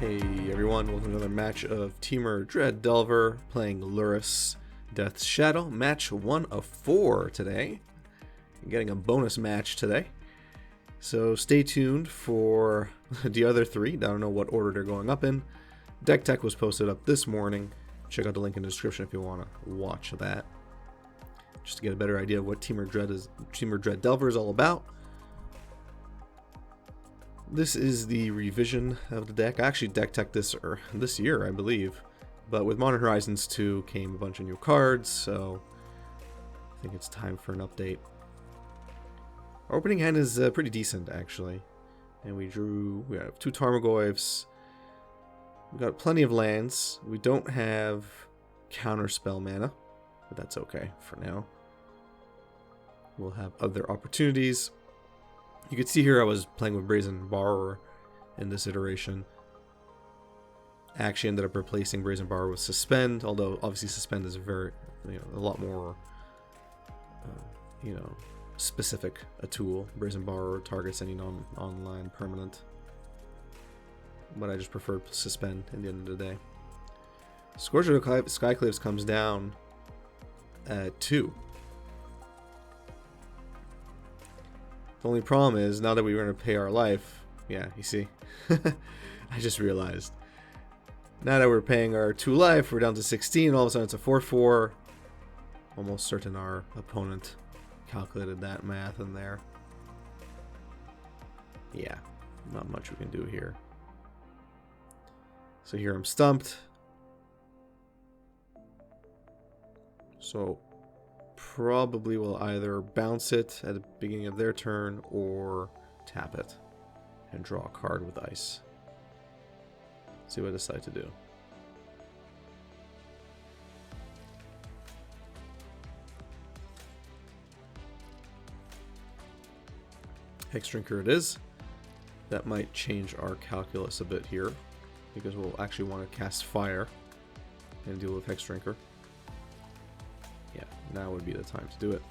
Hey everyone, welcome to another match of Temur Dread Delver playing Lurrus Death's Shadow. Match 1 of 4 today. I'm getting a bonus match today. So stay tuned for the other 3. I don't know what order they're going up in. Deck Tech was posted up this morning. Check out the link in the description if you want to watch that. Just to get a better idea of what Temur Dread Delver is all about. This is the revision of the deck. I actually deck tech this year, I believe. But with Modern Horizons 2 came a bunch of new cards, so I think it's time for an update. Our opening hand is pretty decent, actually. And we have 2 Tarmogoyfs. We got plenty of lands. We don't have counterspell mana, but that's okay for now. We'll have other opportunities. You can see here I was playing with Brazen Borrower in this iteration. I actually ended up replacing Brazen Borrower with Suspend, although obviously Suspend is very, a lot more, specific a tool. Brazen Borrower targets any non-online permanent. But I just preferred Suspend at the end of the day. Scourge of the Skycliffs comes down at 2. The only problem is, now that we were going to pay our life, yeah, you see, I just realized. Now that we're paying our 2 life, we're down to 16, all of a sudden it's a 4-4. Almost certain our opponent calculated that math in there. Yeah, not much we can do here. So here I'm stumped. So probably will either bounce it at the beginning of their turn or tap it and draw a card with ice. See what I decide to do. Hex Drinker it is. That might change our calculus a bit here, because we'll actually want to cast Fire and deal with Hex Drinker. Yeah, now would be the time to do it.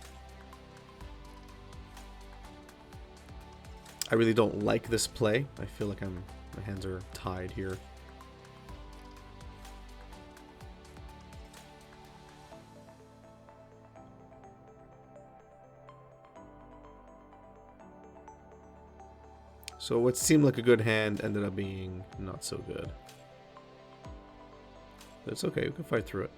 I really don't like this play. I feel like my hands are tied here. So what seemed like a good hand ended up being not so good. But it's okay, we can fight through it.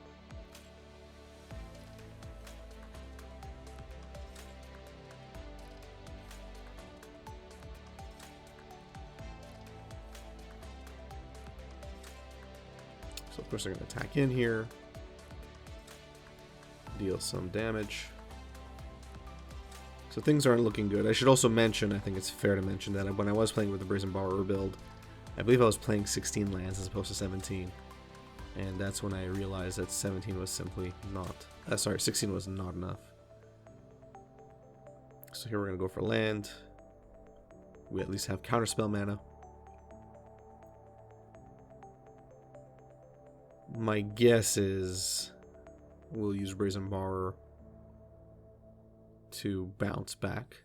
So of course they're going to attack in here, deal some damage. So things aren't looking good. I should also mention, I think it's fair to mention, that when I was playing with the Brazen Borrower build, I believe I was playing 16 lands as opposed to 17. And that's when I realized that 17 was simply not... 16 was not enough. So here we're going to go for land. We at least have counterspell mana. My guess is we'll use Brazen Borrower to bounce back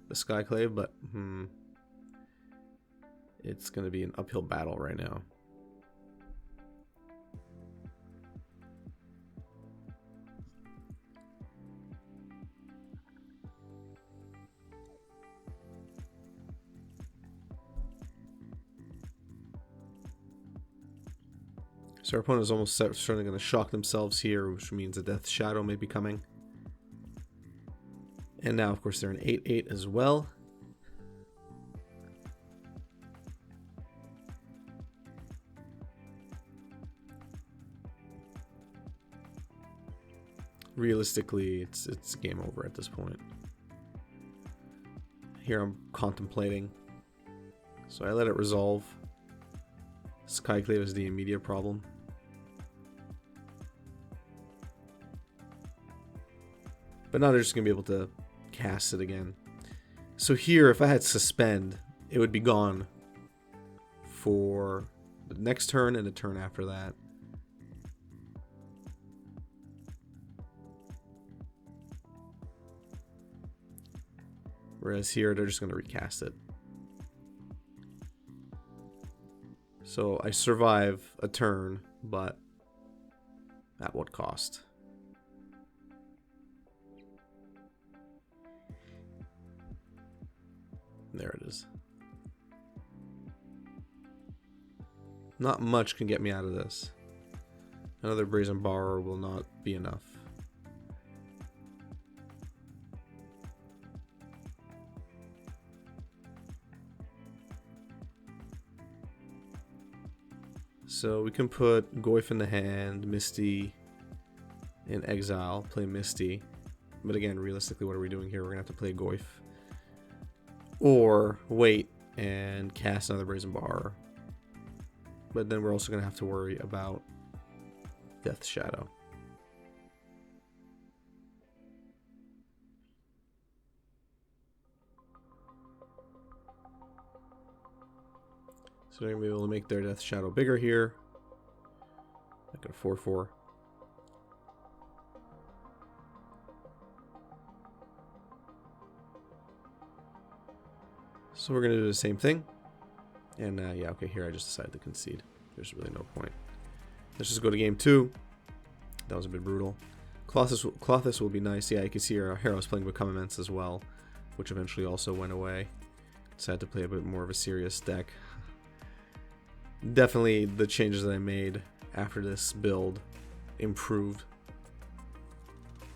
the Skyclave, but it's going to be an uphill battle right now. So our opponent is almost certainly going to shock themselves here, which means a Death Shadow may be coming. And now, of course, they're an 8/8 as well. Realistically, it's game over at this point. Here I'm contemplating. So I let it resolve. Skyclave is the immediate problem. But now they're just going to be able to cast it again. So here, if I had Suspend, it would be gone for the next turn and the turn after that. Whereas here, they're just going to recast it. So I survive a turn, but at what cost? There it is. Not much can get me out of this. Another Brazen Borrower will not be enough. So we can put Goyf in the hand, Misty in exile, play Misty. But again, realistically, what are we doing here? We're going to have to play Goyf. Or wait and cast another Brazen Bar. But then we're also going to have to worry about Death Shadow. So they're going to be able to make their Death Shadow bigger here. Like a 4/4. So we're going to do the same thing. And yeah, okay, here I just decided to concede. There's really no point. Let's just go to game 2. That was a bit brutal. Clothis will be nice. Yeah, you can see our Heroes playing Become Immense as well, which eventually also went away. Decided to play a bit more of a serious deck. Definitely the changes that I made after this build improved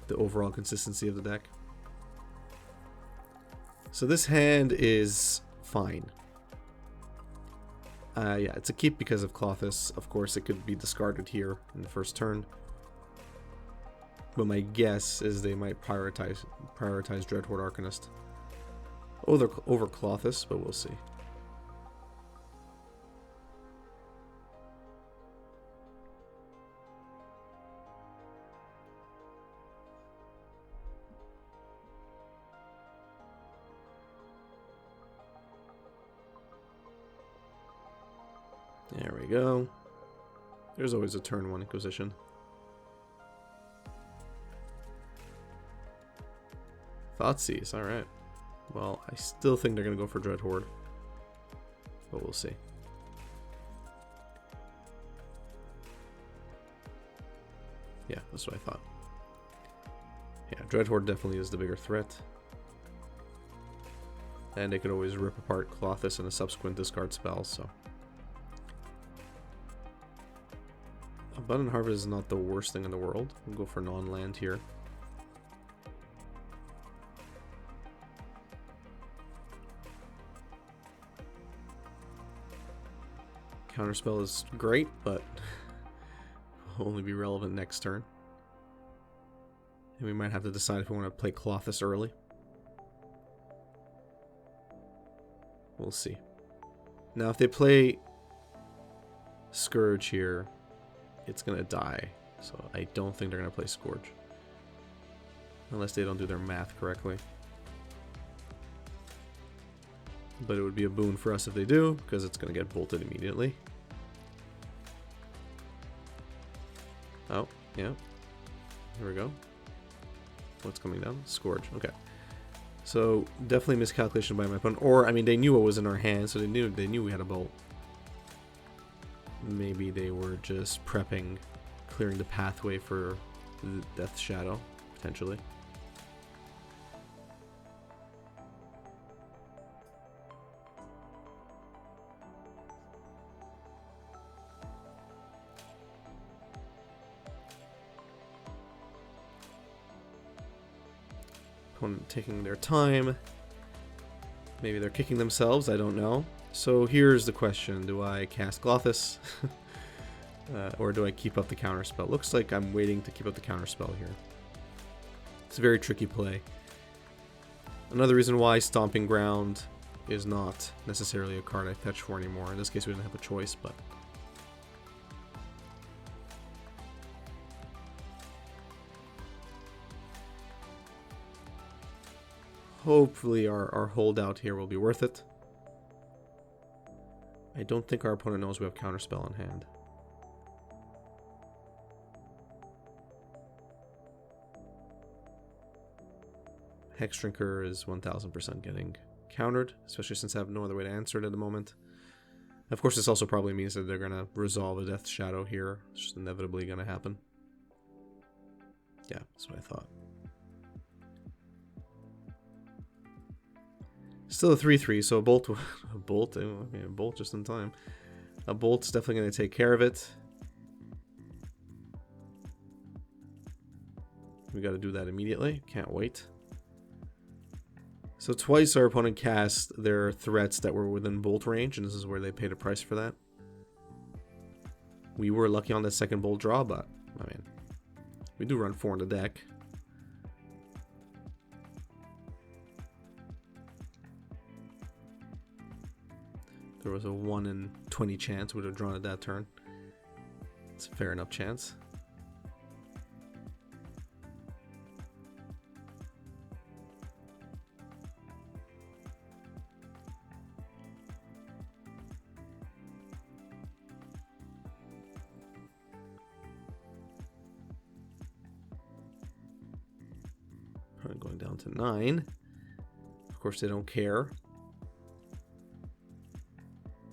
the overall consistency of the deck. So this hand is fine. Yeah, it's a keep because of Clothis. Of course, it could be discarded here in the first turn. But my guess is they might prioritize Dreadhorde Arcanist over Clothis, but we'll see. There we go. There's always a turn 1 Inquisition. Thoughtseize, alright. Well, I still think they're going to go for Dreadhorde. But we'll see. Yeah, that's what I thought. Yeah, Dreadhorde definitely is the bigger threat. And they could always rip apart Clothis in a subsequent discard spell, so... Abundant Harvest is not the worst thing in the world. We'll go for non-land here. Counterspell is great, but will only be relevant next turn. And we might have to decide if we want to play Clothis early. We'll see. Now, if they play Scourge here, it's going to die. So I don't think they're going to play Scourge. Unless they don't do their math correctly. But it would be a boon for us if they do, because it's going to get bolted immediately. Oh, yeah. Here we go. What's coming down? Scourge. Okay. So definitely miscalculation by my opponent. Or, I mean, they knew what was in our hand, so they knew we had a bolt. Maybe they were just prepping, clearing the pathway for the Death Shadow, potentially. Opponent taking their time. Maybe they're kicking themselves, I don't know. So here's the question, do I cast Clothis? Or do I keep up the counterspell? Looks like I'm waiting to keep up the counterspell here. It's a very tricky play. Another reason why Stomping Ground is not necessarily a card I fetch for anymore. In this case we didn't have a choice, but... hopefully our holdout here will be worth it. I don't think our opponent knows we have Counterspell on hand. Hex Drinker is 1000% getting countered, especially since I have no other way to answer it at the moment. Of course, this also probably means that they're going to resolve a Death Shadow here. It's just inevitably going to happen. Yeah, that's what I thought. Still a 3/3, so a bolt, a bolt just in time. A bolt's definitely going to take care of it. We got to do that immediately. Can't wait. So twice our opponent cast their threats that were within bolt range, and this is where they paid a price for that. We were lucky on the second bolt draw, but I mean, we do run 4 in the deck. There was a 1 in 20 chance we would have drawn it that turn. It's a fair enough chance. Going down to 9. Of course, they don't care.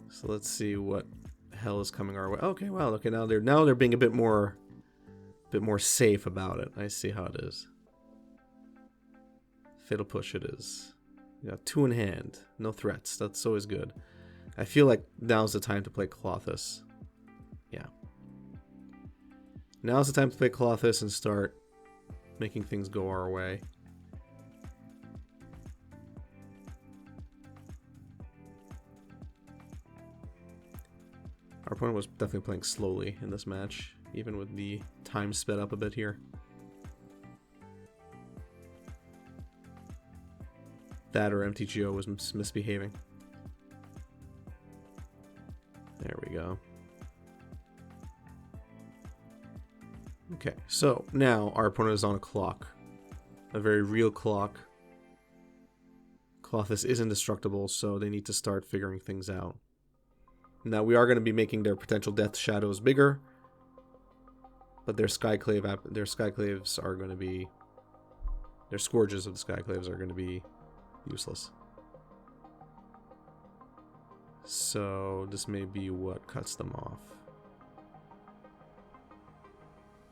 So let's see what hell is coming our way. Okay, well, okay, now they're being a bit more safe about it. I see how it is. Fatal Push it is. You got 2 in hand, no threats. That's always good. I feel like now's the time to play Colossus. Yeah. Now's the time to play Colossus and start making things go our way. Our opponent was definitely playing slowly in this match, even with the time sped up a bit here. That or MTGO was misbehaving. There we go. Okay, so now our opponent is on a clock. A very real clock. Colossus is indestructible, so they need to start figuring things out. Now, we are going to be making their potential Death Shadows bigger, but their Skyclaves are going to be... Their Scourges of the Skyclaves are going to be useless. So, this may be what cuts them off.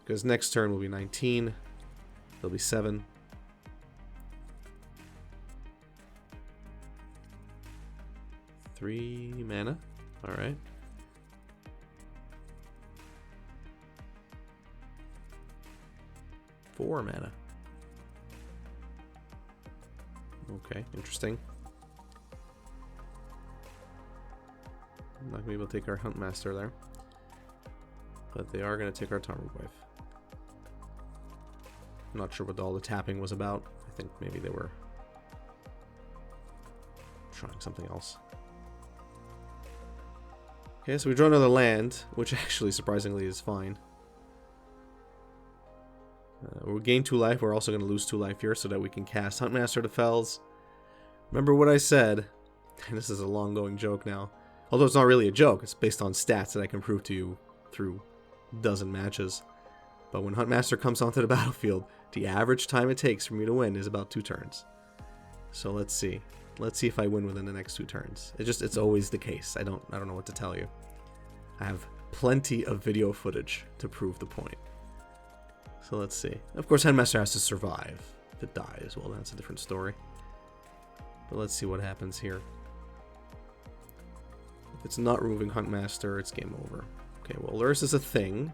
Because next turn will be 19. There'll be 7. Three mana. Alright. Four mana. Okay, interesting. I'm not going to be able to take our Huntmaster there. But they are going to take our Temur Wife. I'm not sure what all the tapping was about. I think maybe they were trying something else. Okay, so we draw another land, which actually surprisingly is fine. We'll gain 2 life. We're also going to lose 2 life here so that we can cast Huntmaster to Fells. Remember what I said, and this is a long-going joke now. Although it's not really a joke, it's based on stats that I can prove to you through a dozen matches. But when Huntmaster comes onto the battlefield, the average time it takes for me to win is about 2 turns. So let's see. Let's see if I win within the next 2 turns. It's always the case. I don't know what to tell you. I have plenty of video footage to prove the point. So let's see. Of course, Huntmaster has to survive. If it dies, well, that's a different story. But let's see what happens here. If it's not removing Huntmaster, it's game over. Okay, well, Lurrus is a thing.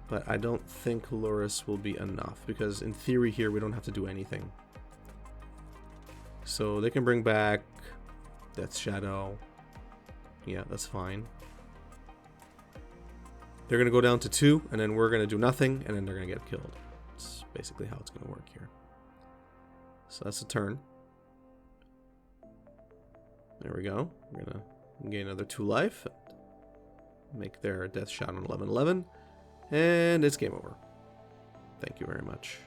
But I don't think Lurrus will be enough. Because in theory here, we don't have to do anything. So they can bring back Death Shadow. Yeah, that's fine. They're going to go down to 2, and then we're going to do nothing, and then they're going to get killed. That's basically how it's going to work here. So that's a turn. There we go. We're going to gain another 2 life. Make their Death Shot on 11/11. And it's game over. Thank you very much.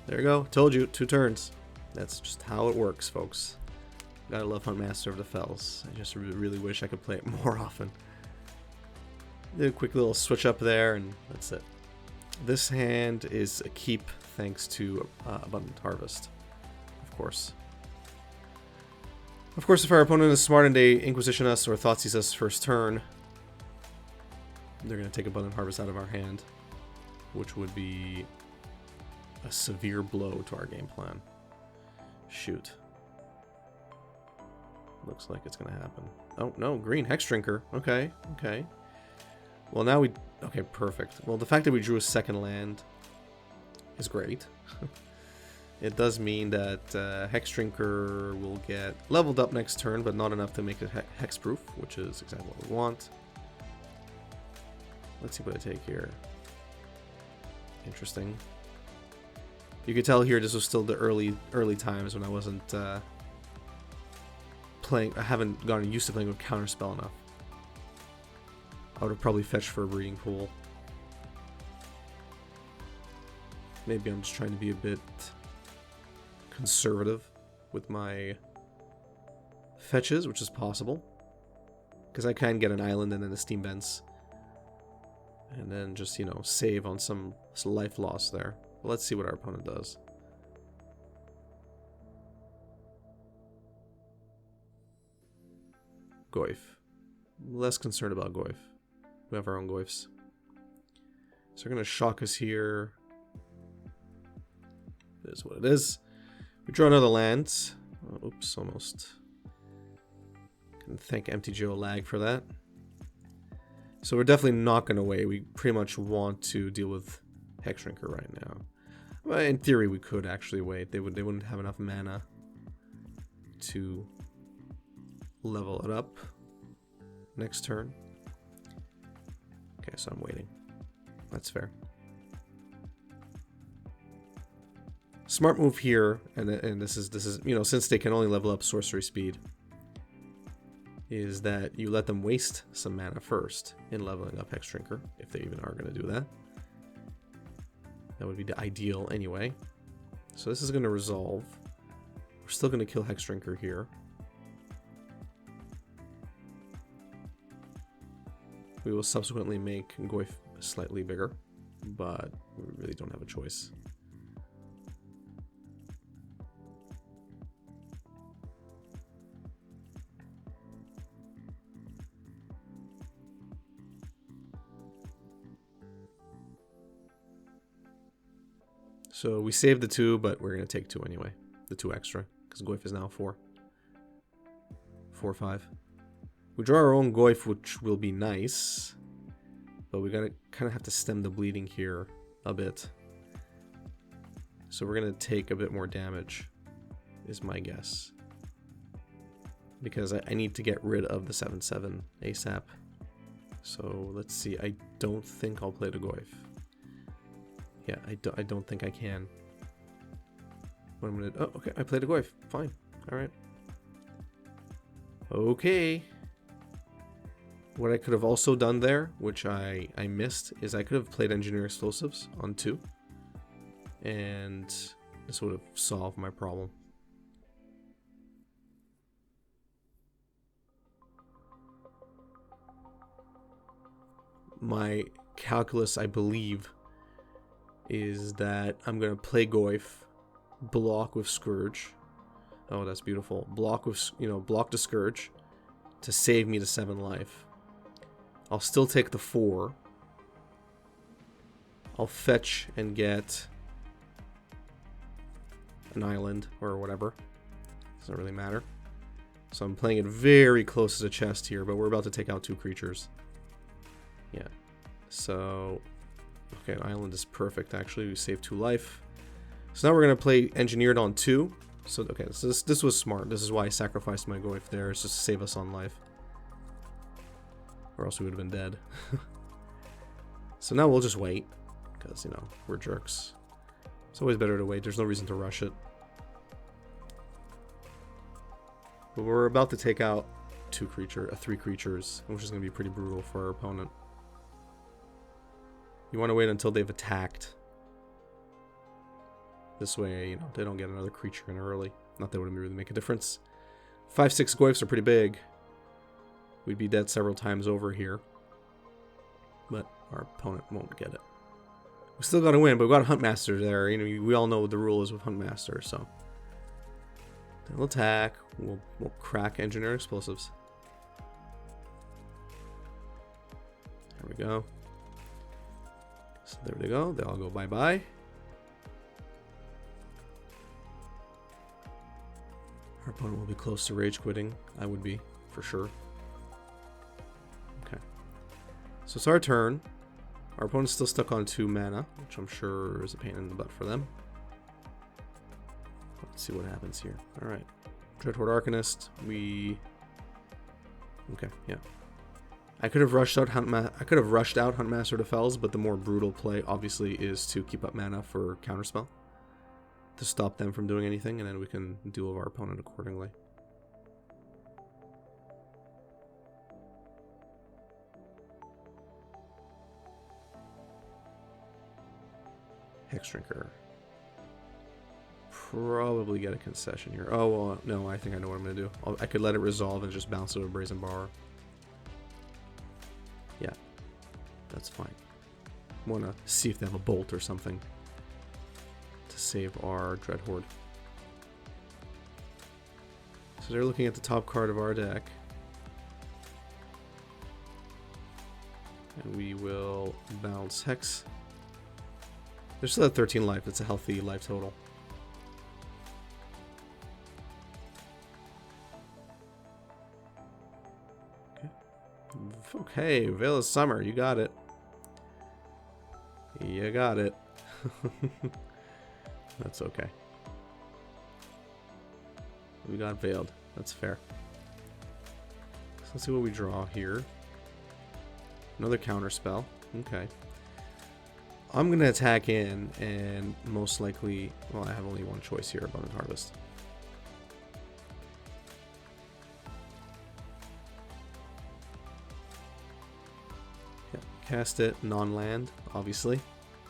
There you go. Told you. 2 turns. That's just how it works, folks. Gotta love Huntmaster of the Fells. I just really wish I could play it more often. Did a quick little switch up there, and that's it. This hand is a keep thanks to Abundant Harvest, of course. Of course, if our opponent is smart and they Inquisition us or Thoughtseize us first turn, they're going to take Abundant Harvest out of our hand, which would be a severe blow to our game plan. Shoot. Looks like it's going to happen. Oh, no, green Hex Drinker. Okay, okay. Well, now we... Okay, perfect. Well, the fact that we drew a second land is great. It does mean that Hex Drinker will get leveled up next turn, but not enough to make it hexproof, which is exactly what we want. Let's see what I take here. Interesting. You can tell here this was still the early times when I wasn't playing. I haven't gotten used to playing with Counterspell enough. I would have probably fetched for a breeding pool. Maybe I'm just trying to be a bit conservative with my fetches, which is possible. Because I can get an island and then a Steam Vents. And then just, you know, save on some life loss there. But let's see what our opponent does. Goyf. Less concerned about Goyf. We have our own Goyfs. So they're going to shock us here. It is what it is. We draw another land. Oh, oops, almost. Can thank MTGO lag for that. So we're definitely not going to wait. We pretty much want to deal with Hex Drinker right now. Well, in theory, we could actually wait. They wouldn't have enough mana to level it up next turn. Okay, so I'm waiting. That's fair. Smart move here, and this is you know, since they can only level up sorcery speed, is that you let them waste some mana first in leveling up Hex Drinker, if they even are going to do that. That would be the ideal anyway. So this is going to resolve. We're still going to kill Hex Drinker here. We will subsequently make Goyf slightly bigger, but we really don't have a choice. So we saved the 2, but we're going to take 2 anyway. The 2 extra, because Goyf is now 4. 4/5. We draw our own Goyf, which will be nice. But we're going to kind of have to stem the bleeding here a bit. So we're going to take a bit more damage, is my guess. Because I need to get rid of the 7/7 ASAP. So let's see. I don't think I'll play the Goyf. Yeah, I don't think I can. What I'm gonna... Oh, okay, I played a Goyf. Fine. Alright. Okay. What I could have also done there, which I missed, is I could have played Engineer Explosives on 2. And this would have solved my problem. My calculus, I believe, is that I'm going to play Goyf, block with Scourge. Oh, that's beautiful. Block with, you know, block the Scourge to save me the 7 life. I'll still take the 4. I'll fetch and get an island or whatever. Doesn't really matter. So I'm playing it very close to the chest here, but we're about to take out 2 creatures. Yeah. So... Okay, an island is perfect, actually. We saved 2 life. So now we're going to play Engineered on 2. So, okay, so this was smart. This is why I sacrificed my Goyf there. It's just to save us on life. Or else we would have been dead. So now we'll just wait. Because, you know, we're jerks. It's always better to wait. There's no reason to rush it. But we're about to take out 3 creatures, which is going to be pretty brutal for our opponent. You want to wait until they've attacked. This way, you know, they don't get another creature in early. Not that it would really make a difference. 5/6 Goyfs are pretty big. We'd be dead several times over here. But our opponent won't get it. We still got to win, but we've got a Huntmaster there. You know, we all know what the rule is with Huntmaster, so. They'll attack. We'll crack Engineer Explosives. There we go. So there they go. They all go bye-bye. Our opponent will be close to rage quitting. I would be, for sure. Okay. So it's our turn. Our opponent's still stuck on 2 mana, which I'm sure is a pain in the butt for them. Let's see what happens here. Alright. Dreadhorde Arcanist. Okay, yeah. I could have rushed out Huntmaster to Fells, but the more brutal play obviously is to keep up mana for Counterspell to stop them from doing anything, and then we can deal with our opponent accordingly. Hexdrinker. Probably get a concession here. Oh, well, no, I think I know what I'm going to do. I could let it resolve and just bounce it with Brazen Borrower. Yeah, that's fine. Want to see if they have a bolt or something to save our Dreadhorde. So they're looking at the top card of our deck. And we will bounce Hex. They're still at 13 life. That's a healthy life total. Okay, Veil of Summer, you got it. You got it. That's okay. We got Veiled. That's fair. So let's see what we draw here. Another counter spell. Okay. I'm going to attack in, and most likely... Well, I have only one choice here, Abundant Harvest. Cast it, non-land, obviously.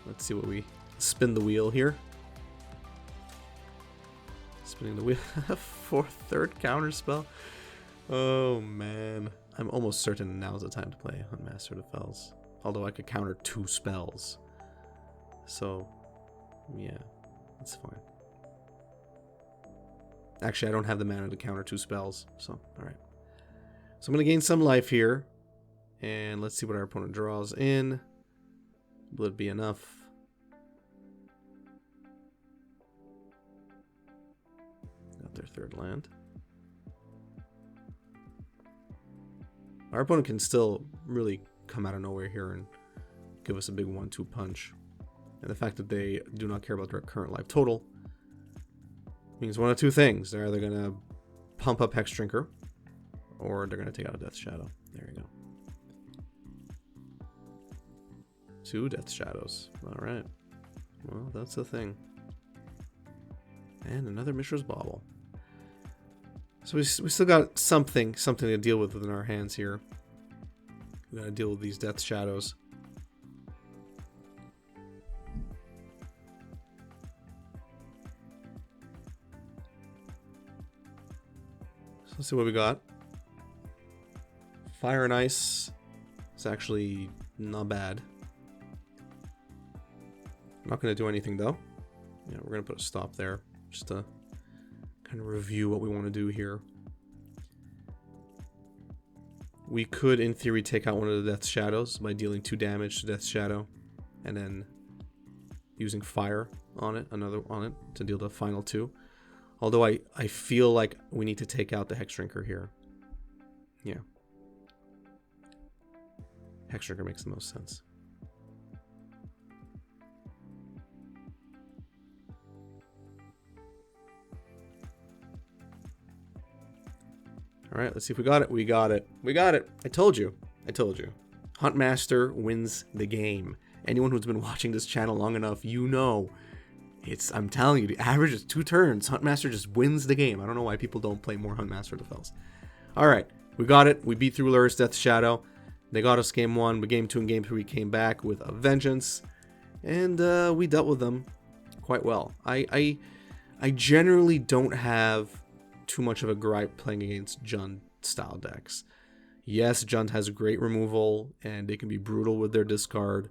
Let's see what we... Spin the wheel here. Spinning the wheel. For third counter spell. Oh, man. I'm almost certain now's the time to play Huntmaster to Fells. Although I could counter 2 spells. So, yeah. That's fine. Actually, I don't have the mana to counter 2 spells. So, alright. So I'm going to gain some life here. And let's see what our opponent draws in. Will it be enough? Got their 3rd land. Our opponent can still really come out of nowhere here and give us a big 1-2 punch. And the fact that they do not care about their current life total means one of 2 things. They're either going to pump up Hexdrinker, or they're going to take out a Death Shadow. There you go. 2 Death Shadows. Alright. Well, that's the thing. And another Mishra's Bauble. So we still got something to deal with within our hands here. We gotta deal with these Death Shadows. So let's see what we got. Fire and Ice. It's actually not bad. Not going to do anything though. Yeah, we're going to put a stop there just to kind of review what we want to do here. We could, in theory, take out one of the Death Shadows by dealing 2 damage to Death Shadow, and then using fire on it, to deal the final 2. Although I feel like we need to take out the Hexdrinker here. Yeah. Hexdrinker makes the most sense. Alright, let's see if we got it. We got it. We got it. I told you. I told you. Huntmaster wins the game. Anyone who's been watching this channel long enough, you know. I'm telling you, the average is 2 turns. Huntmaster just wins the game. I don't know why people don't play more Huntmaster to Fells. Alright, we got it. We beat through Lurrus Death Shadow. They got us game 1, but game 2 and game 3 we came back with a vengeance. And we dealt with them quite well. I generally don't have too much of a gripe playing against Jund style decks. Yes, Jund has great removal and they can be brutal with their discard.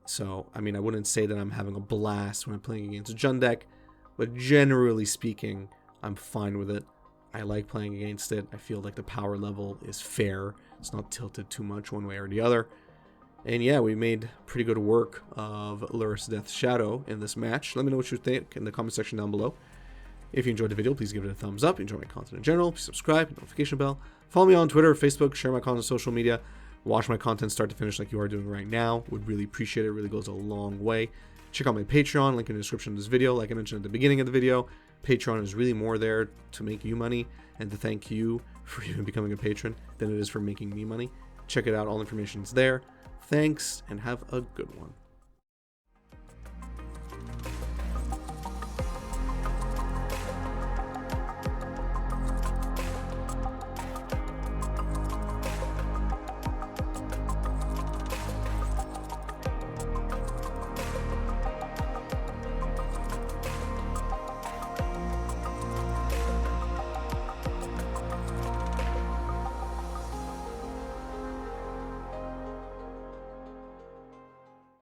So, I mean, I wouldn't say that I'm having a blast when I'm playing against a Jund deck, but generally speaking, I'm fine with it. I like playing against it. I feel like the power level is fair. It's not tilted too much one way or the other. And yeah, we made pretty good work of Lurrus Death's Shadow in this match. Let me know what you think in the comment section down below. If you enjoyed the video, please give it a thumbs up. Enjoy my content in general, please subscribe, notification bell. Follow me on Twitter, Facebook, share my content on social media. Watch my content start to finish like you are doing right now. Would really appreciate it. It really goes a long way. Check out my Patreon, link in the description of this video. Like I mentioned at the beginning of the video, Patreon is really more there to make you money and to thank you for even becoming a patron than it is for making me money. Check it out. All information is there. Thanks, and have a good one.